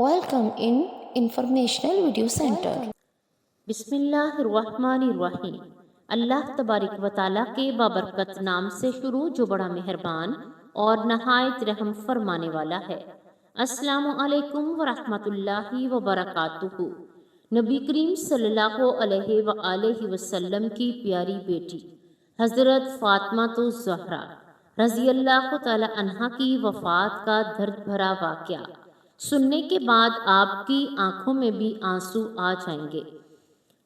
Welcome in Informational Video Center. بسم اللہ الرحمن الرحیم۔ اللہ تبارک و تعالیٰ کے بابرکت نام سے شروع جو بڑا مہربان اور نہایت رحم فرمانے والا ہے۔ السلام علیکم ورحمۃ اللہ وبرکاتہ۔ نبی کریم صلی اللہ علیہ وآلہ وسلم کی پیاری بیٹی حضرت فاطمہ الزہرا رضی اللہ تعالی عنہا کی وفات کا درد بھرا واقعہ سننے کے بعد آپ کی آنکھوں میں بھی آنسو آ جائیں گے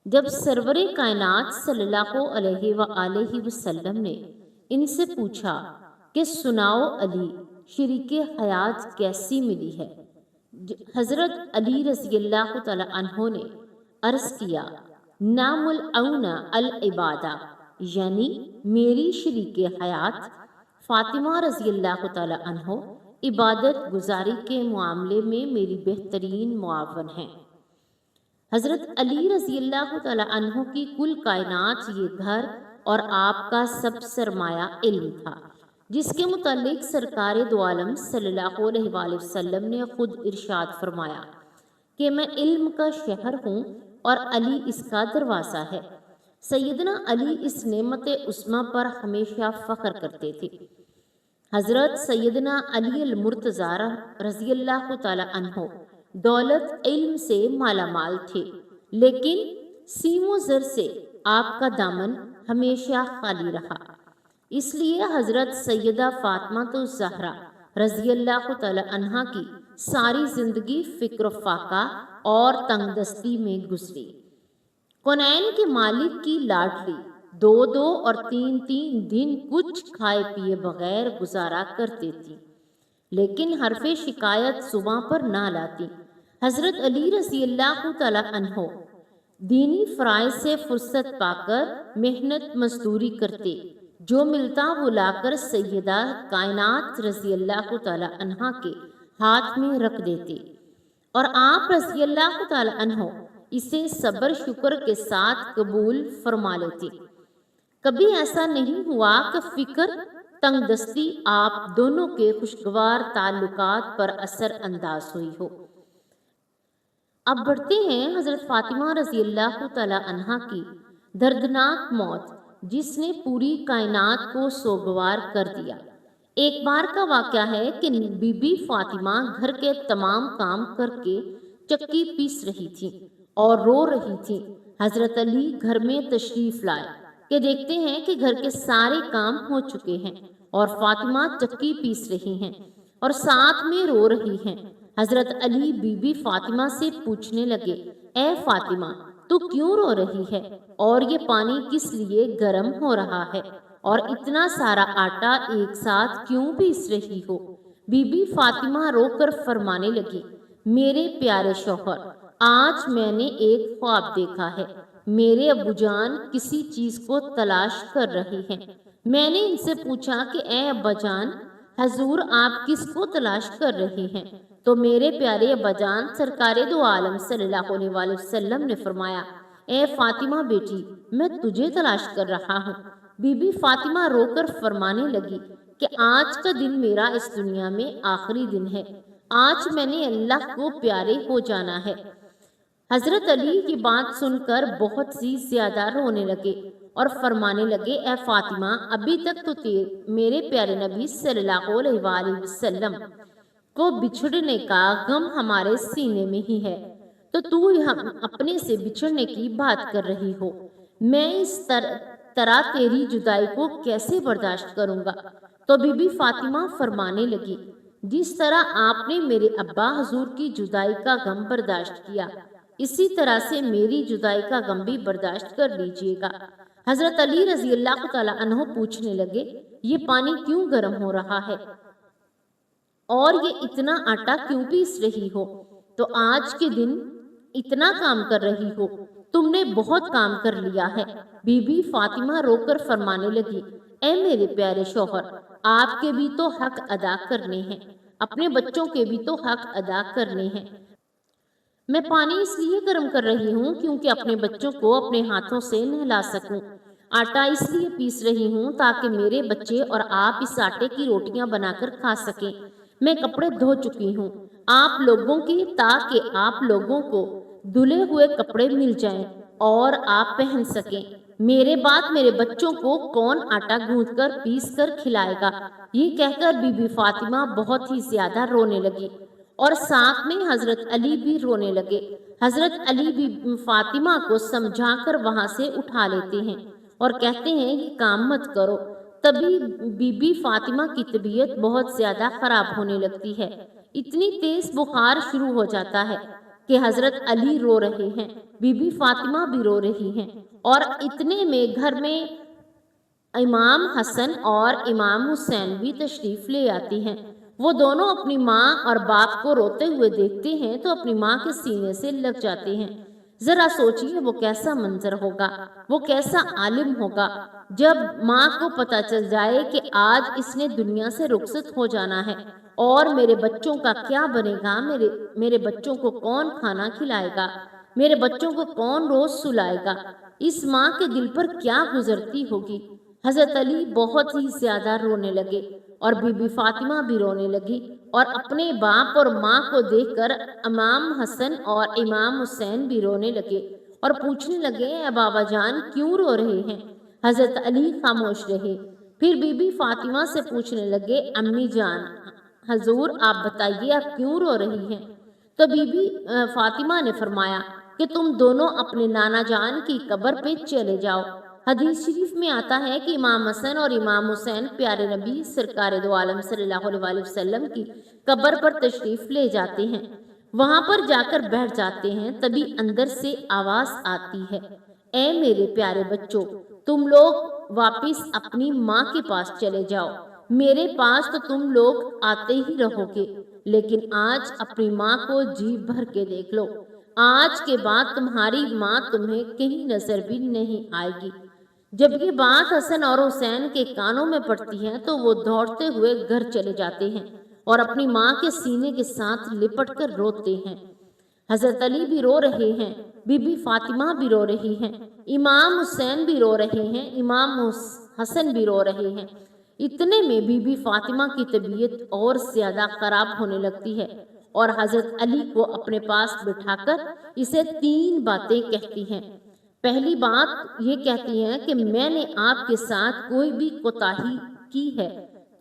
جب سرور کائنات صلی اللہ علیہ وآلہ وسلم نے ان سے پوچھا کہ سناؤ علی شریک حیات کیسی ملی ہے۔ حضرت علی رضی اللہ تعالی عنہ نے عرض کیا نام العون العبادہ، یعنی میری شریک حیات فاطمہ رضی اللہ تعالی عنہ عبادت گزاری کے معاملے میں میری بہترین معاون ہیں۔ حضرت علی رضی اللہ تعالی عنہ کی کل کائنات یہ گھر اور آپ کا سب سرمایہ علم تھا، جس کے متعلق سرکار دو عالم صلی اللہ علیہ وآلہ وسلم نے خود ارشاد فرمایا کہ میں علم کا شہر ہوں اور علی اس کا دروازہ ہے۔ سیدنا علی اس نعمت عظمیٰ پر ہمیشہ فخر کرتے تھے۔ حضرت سیدنا علی المرتضیٰ رضی اللہ تعالی عنہ دولت علم سے مالا مال تھے، لیکن سیم و زر سے آپ کا دامن ہمیشہ خالی رہا۔ اس لیے حضرت سیدہ فاطمہ الزہرا رضی اللہ تعالی عنہا کی ساری زندگی فکر و فاقہ اور تنگ دستی میں گزری۔ کونین کے مالک کی لاڈلی 2 اور 3 دن کچھ کھائے پیے بغیر گزارا کرتے تھی، لیکن حرف شکایت صبح پر نہ لاتی۔ حضرت علی رضی اللہ تعالی عنہ دینی فرائض سے فرصت پا کر محنت مزدوری کرتے، جو ملتا وہ لا کر سیدہ کائنات رضی اللہ تعالی عنہ کے ہاتھ میں رکھ دیتے، اور آپ رضی اللہ تعالی عنہ اسے صبر شکر کے ساتھ قبول فرما لیتے۔ کبھی ایسا نہیں ہوا کہ فکر تنگ دستی آپ دونوں کے خوشگوار تعلقات پر اثر انداز ہوئی ہو۔ اب بڑھتے ہیں حضرت فاطمہ رضی اللہ تعالی عنہا کی دردناک موت، جس نے پوری کائنات کو سوگوار کر دیا۔ ایک بار کا واقعہ ہے کہ بی بی فاطمہ گھر کے تمام کام کر کے چکی پیس رہی تھی اور رو رہی تھی۔ حضرت علی گھر میں تشریف لائے کہ دیکھتے ہیں کہ گھر کے سارے کام ہو چکے ہیں اور فاطمہ چکی پیس رہی ہیں اور ساتھ میں رو رہی ہیں۔ حضرت علی بی بی فاطمہ سے پوچھنے لگے، اے فاطمہ تو کیوں رو رہی ہے اور یہ پانی کس لیے گرم ہو رہا ہے اور اتنا سارا آٹا ایک ساتھ کیوں پیس رہی ہو؟ بی بی فاطمہ رو کر فرمانے لگی، میرے پیارے شوہر، آج میں نے ایک خواب دیکھا ہے۔ میرے ابو جان کسی چیز کو تلاش کر رہے ہیں۔ میں نے ان سے پوچھا کہ اے ابا جان، حضور آپ کس کو تلاش کر رہے ہیں؟ تو میرے پیارے ابا جان سرکار دو عالم صلی اللہ علیہ وآلہ وسلم نے فرمایا، اے فاطمہ بیٹی، میں تجھے تلاش کر رہا ہوں۔ بی بی فاطمہ رو کر فرمانے لگی کہ آج کا دن میرا اس دنیا میں آخری دن ہے، آج میں نے اللہ کو پیارے ہو جانا ہے۔ حضرت علی کی بات سن کر بہت سی زیادہ رونے لگے اور فرمانے لگے، اے فاطمہ، ابھی تک تو میرے پیارے نبی صلی اللہ علیہ وآلہ وسلم کو بچھڑنے کا غم ہمارے سینے میں ہی ہے، تو اپنے سے بچھڑنے کی بات کر رہی ہو۔ میں اس طرح تیری جدائی کو کیسے برداشت کروں گا؟ تو بی بی فاطمہ فرمانے لگی، جس طرح آپ نے میرے ابا حضور کی جدائی کا غم برداشت کیا، اسی طرح سے میری جدائی کا غم بھی برداشت کر لیجئے گا۔ حضرت علی رضی اللہ تعالی عنہ پوچھنے لگے، یہ پانی کیوں گرم ہو رہا ہے اور یہ اتنا آٹا کیوں پیس رہی ہو؟ تو آج کے دن اتنا کام کر رہی ہو، تم نے بہت کام کر لیا ہے۔ بی بی فاطمہ رو کر فرمانے لگی، اے میرے پیارے شوہر، آپ کے بھی تو حق ادا کرنے ہیں، اپنے بچوں کے بھی تو حق ادا کرنے ہیں۔ میں پانی اس لیے گرم کر رہی ہوں کیونکہ اپنے بچوں کو اپنے ہاتھوں سے نہلا سکوں۔ آٹا اس لیے پیس رہی ہوں تاکہ میرے بچے اور آپ اس آٹے کی روٹیاں بنا کر کھا سکیں۔ میں کپڑے دھو چکی ہوں، آپ لوگوں کی، تاکہ آپ لوگوں کو دھلے ہوئے کپڑے مل جائیں اور آپ پہن سکیں۔ میرے بعد میرے بچوں کو کون آٹا گوندھ کر پیس کر کھلائے گا؟ یہ کہہ کر بی بی فاطمہ بہت ہی زیادہ رونے لگی اور ساتھ میں حضرت علی بھی رونے لگے۔ حضرت علی بی بی فاطمہ کو سمجھا کر وہاں سے اٹھا لیتے ہیں اور کہتے ہیں یہ کام مت کرو۔ تبھی بی بی فاطمہ کی طبیعت بہت زیادہ خراب ہونے لگتی ہے۔ اتنی تیز بخار شروع ہو جاتا ہے کہ حضرت علی رو رہے ہیں، بی بی فاطمہ بھی رو رہی ہیں، اور اتنے میں گھر میں امام حسن اور امام حسین بھی تشریف لے آتی ہیں۔ وہ دونوں اپنی ماں اور باپ کو روتے ہوئے دیکھتے ہیں تو اپنی ماں کے سینے سے لگ جاتے ہیں۔ ذرا سوچئے وہ کیسا منظر ہوگا، وہ کیسا عالم ہوگا جب ماں کو پتہ چل جائے کہ آج اس نے دنیا سے رخصت ہو جانا ہے، اور میرے بچوں کا کیا بنے گا، میرے بچوں کو کون کھانا کھلائے گا، میرے بچوں کو کون روز سلائے گا، اس ماں کے دل پر کیا گزرتی ہوگی۔ حضرت علی بہت ہی زیادہ رونے لگے اور بی بی فاطمہ بھی رونے لگی، اور اپنے باپ اور ماں کو دیکھ کر امام حسن اور امام حسین بھی رونے لگے اور پوچھنے لگے اے بابا جان کیوں رو رہے ہیں؟ حضرت علی خاموش رہے۔ پھر بی بی فاطمہ سے پوچھنے لگے امی جان، حضور آپ بتائیے آپ کیوں رو رہی ہیں؟ تو بی بی فاطمہ نے فرمایا کہ تم دونوں اپنے نانا جان کی قبر پہ چلے جاؤ۔ حدیث شریف میں آتا ہے کہ امام حسن اور امام حسین پیارے نبی سرکار دو عالم صلی اللہ علیہ وسلم کی قبر پر تشریف لے جاتے ہیں۔ وہاں پر جا کر بیٹھ جاتے ہیں، تبھی اندر سے آواز آتی ہے، اے میرے پیارے بچوں، تم لوگ واپس اپنی ماں کے پاس چلے جاؤ۔ میرے پاس تو تم لوگ آتے ہی رہو گے، لیکن آج اپنی ماں کو جی بھر کے دیکھ لو۔ آج کے بعد تمہاری ماں تمہیں کہیں نظر بھی نہیں آئے گی۔ جب یہ بات حسن اور حسین کے کانوں میں پڑتی ہے تو وہ دوڑتے ہوئے گھر چلے جاتے ہیں اور اپنی ماں کے سینے کے ساتھ لپٹ کر روتے ہیں۔ حضرت علی بھی رو رہے ہیں، بی بی فاطمہ بھی رو رہی ہیں، امام حسین بھی رو رہے ہیں، امام حسن بھی رو رہے ہیں۔ اتنے میں بی بی فاطمہ کی طبیعت اور زیادہ خراب ہونے لگتی ہے اور حضرت علی کو اپنے پاس بٹھا کر اسے 3 باتیں کہتی ہیں۔ پہلی بات یہ کہتی ہیں کہ میں نے آپ کے ساتھ کوئی بھی کوتاہی کی ہے،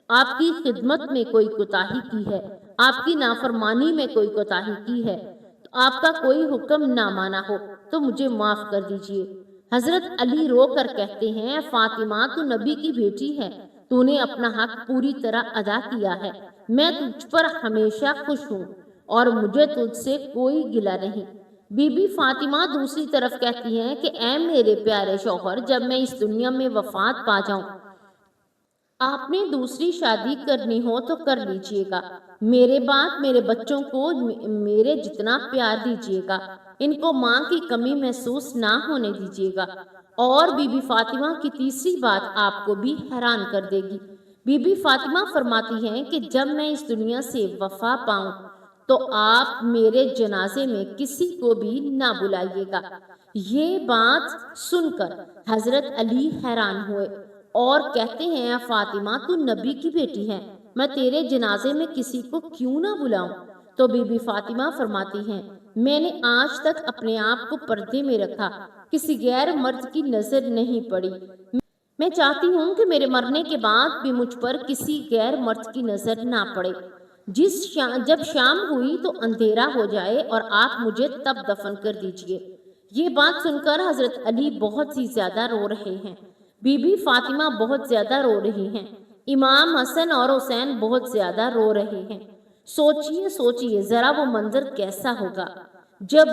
آپ کی خدمت میں کوئی کوتاہی کی ہے، آپ کی نافرمانی میں کوئی کوتاہی کی ہے، تو آپ کا کوئی حکم نہ مانا ہو تو مجھے معاف کر دیجئے۔ حضرت علی رو کر کہتے ہیں فاطمہ تو نبی کی بیٹی ہے، تو نے اپنا حق پوری طرح ادا کیا ہے، میں تجھ پر ہمیشہ خوش ہوں اور مجھے تجھ سے کوئی گلہ نہیں۔ بی بی فاطمہ دوسری طرف کہتی ہیں کہ اے میرے پیارے شوہر، جب میں اس دنیا میں وفات پا جاؤں، آپ نے دوسری شادی کرنی ہو تو کر لیجئے گا، میرے بعد میرے بچوں کو میرے جتنا پیار دیجئے گا، ان کو ماں کی کمی محسوس نہ ہونے دیجئے گا۔ اور بی بی فاطمہ کی تیسری بات آپ کو بھی حیران کر دے گی۔ بی بی فاطمہ فرماتی ہیں کہ جب میں اس دنیا سے وفا پاؤں تو آپ میرے جنازے میں کسی کو بھی نہ بلائیے گا۔ یہ بات سن کر حضرت علی حیران ہوئے اور کہتے ہیں فاطمہ تو نبی کی بیٹی ہے، میں تیرے جنازے میں کسی کو کیوں نہ بلاؤں؟ تو بی بی فاطمہ فرماتی ہیں میں نے آج تک اپنے آپ کو پردے میں رکھا، کسی غیر مرد کی نظر نہیں پڑی۔ میں چاہتی ہوں کہ میرے مرنے کے بعد بھی مجھ پر کسی غیر مرد کی نظر نہ پڑے۔ جب شام ہوئی تو اندھیرا ہو جائے اور آپ مجھے تب دفن کر دیجئے۔ یہ بات سن کر حضرت علی بہت ہی زیادہ رو رہے ہیں، بی بی فاطمہ بہت زیادہ رو رہی ہیں، امام حسن اور حسین بہت زیادہ رو رہے ہیں۔ سوچئے ذرا وہ منظر کیسا ہوگا جب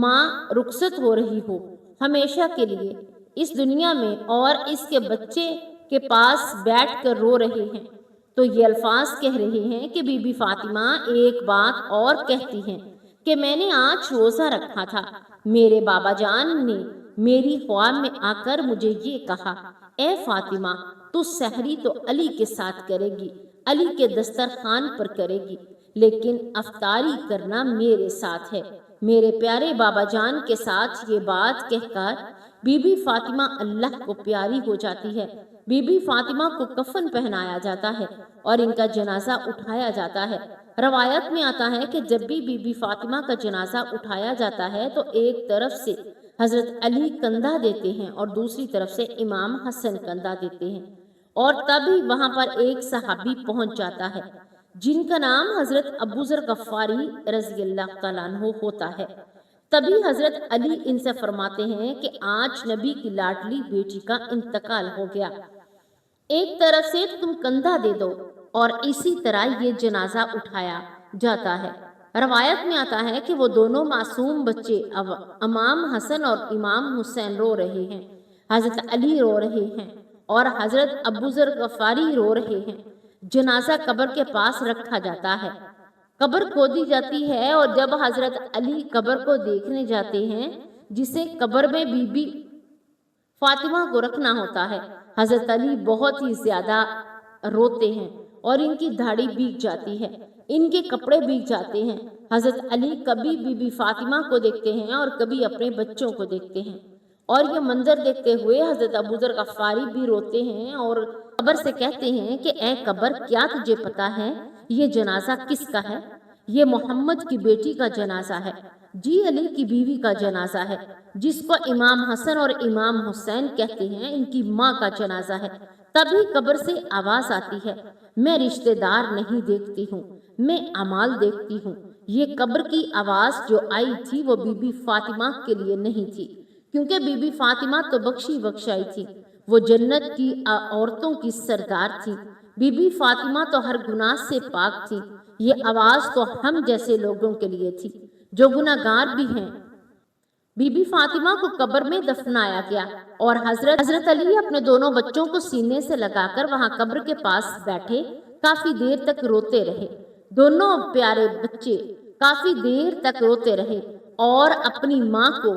ماں رخصت ہو رہی ہو ہمیشہ کے لیے اس دنیا میں اور اس کے بچے کے پاس بیٹھ کر رو رہے ہیں۔ تو یہ الفاظ کہہ رہے ہیں کہ بی بی فاطمہ ایک بات اور کہتی ہیں کہ میں نے آج روزہ رکھا تھا، میرے بابا جان نے میری خواب میں آ کر مجھے یہ کہا، اے فاطمہ تو سحری تو علی کے ساتھ کرے گی، علی کے دسترخوان پر کرے گی، لیکن افطاری کرنا میرے ساتھ ہے۔ میرے پیارے بابا جان کے ساتھ یہ بات کہہ کر بی بی فاطمہ اللہ کو پیاری ہو جاتی ہے۔ بی بی فاطمہ کو کفن پہنایا جاتا ہے اور ان کا جنازہ اٹھایا جاتا ہے۔ روایت میں آتا ہے کہ جب بھی بی بی فاطمہ کا جنازہ اٹھایا جاتا ہے تو ایک طرف سے حضرت علی کندھا دیتے ہیں اور دوسری طرف سے امام حسن کندھا دیتے ہیں، اور تبھی وہاں پر ایک صحابی پہنچ جاتا ہے جن کا نام حضرت ابو ذر غفاری رضی اللہ تعالیٰ عنہ ہوتا ہے۔ تبھی حضرت علی ان سے فرماتے ہیں کہ آج نبی کی لاڈلی بیٹی کا انتقال ہو گیا، ایک طرف سے تم کندھا دے دو، اور اسی طرح یہ جنازہ اٹھایا جاتا ہے۔ روایت میں آتا ہے کہ وہ دونوں معصوم بچے امام حسن اور امام حسین رو رہے ہیں، حضرت علی رو رہے ہیں اور حضرت ابو ذر غفاری رو رہے ہیں۔ جنازہ قبر کے پاس رکھا جاتا ہے، قبر کھودی جاتی ہے، اور جب حضرت علی قبر کو دیکھنے جاتے ہیں جسے قبر میں بی بی فاطمہ کو رکھنا ہوتا ہے، حضرت علی بہت ہی زیادہ روتے ہیں اور ان کی داڑھی بھیگ جاتی ہے، ان کے کپڑے بھیگ جاتے ہیں۔ حضرت علی کبھی بی بی فاطمہ کو دیکھتے ہیں اور کبھی اپنے بچوں کو دیکھتے ہیں، اور یہ منظر دیکھتے ہوئے حضرت ابو ذر غفاری بھی روتے ہیں اور قبر سے کہتے ہیں کہ اے قبر، کیا تجھے پتا ہے یہ جنازہ کس کا ہے؟ یہ محمد کی بیٹی کا جنازہ ہے، جی علی کی بیوی کا جنازہ ہے، جس کو امام حسن اور امام حسین کہتے ہیں، ان کی ماں کا جنازہ ہے۔ تبھی قبر سے آواز آتی ہے، میں رشتہ دار نہیں دیکھتی ہوں، میں اعمال دیکھتی ہوں۔ یہ قبر کی آواز جو آئی تھی وہ بی بی فاطمہ کے لیے نہیں تھی، کیونکہ بی بی فاطمہ تو بخشی بخشائی تھی، وہ جنت کی عورتوں کی سردار تھی۔ بی بی فاطمہ تو ہر گناہ سے پاک تھی، یہ آواز تو ہم جیسے لوگوں کے لیے تھی جو گناہ گار بھی ہیں۔ بی بی فاطمہ کو قبر میں دفنایا گیا اور حضرت علی اپنے دونوں بچوں کو سینے سے لگا کر وہاں قبر کے پاس بیٹھے کافی دیر تک روتے رہے۔ دونوں پیارے بچے کافی دیر تک روتے رہے اور اپنی ماں کو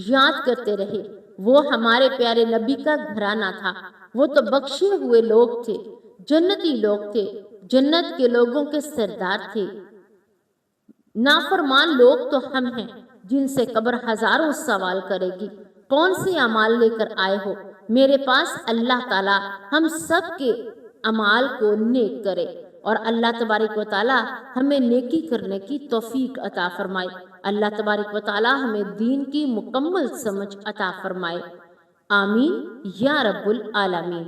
یاد کرتے رہے۔ وہ ہمارے پیارے نبی کا گھرانہ تھا، وہ تو بخشے ہوئے لوگ تھے، جنتی لوگ تھے، جنت کے لوگوں کے سردار تھے۔ نافرمان لوگ تو ہم ہیں جن سے قبر ہزاروں سوال کرے گی، کون سے اعمال لے کر آئے ہو؟ میرے پاس اللہ تعالیٰ ہم سب کے اعمال کو نیک کرے، اور اللہ تبارک و تعالیٰ ہمیں نیکی کرنے کی توفیق عطا فرمائے۔ اللہ تبارک و تعالیٰ ہمیں دین کی مکمل سمجھ عطا فرمائے، آمین یا رب العالمین۔